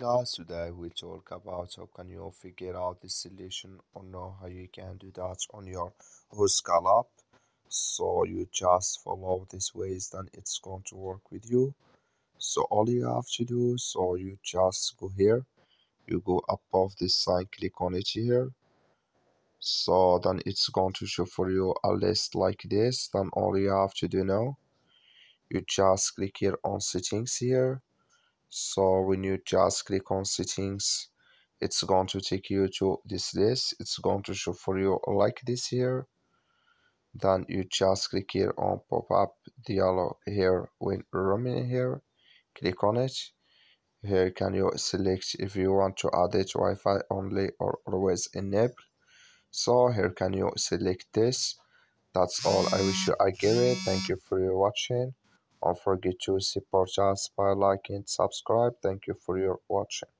Guys, today we talk about how can you figure out the solution or know how you can do that on your Whoscall app. So you just follow these ways, then it's going to work with you. So all you have to do, so you just go here, you go above this sign, click on it here. So then it's going to show for you a list like this. Then all you have to do now, you just click here on settings here. So when you just click on settings, it's going to take you to this list. It's going to show for you like this here. Then you just click here on pop-up dialog here when roaming here. Click on it. Here can you select if you want to add it Wi-Fi only or always enable. So here can you select this. That's all. I wish you a great. Thank you for your watching. Don't forget to support us by liking and subscribe. Thank you for your watching.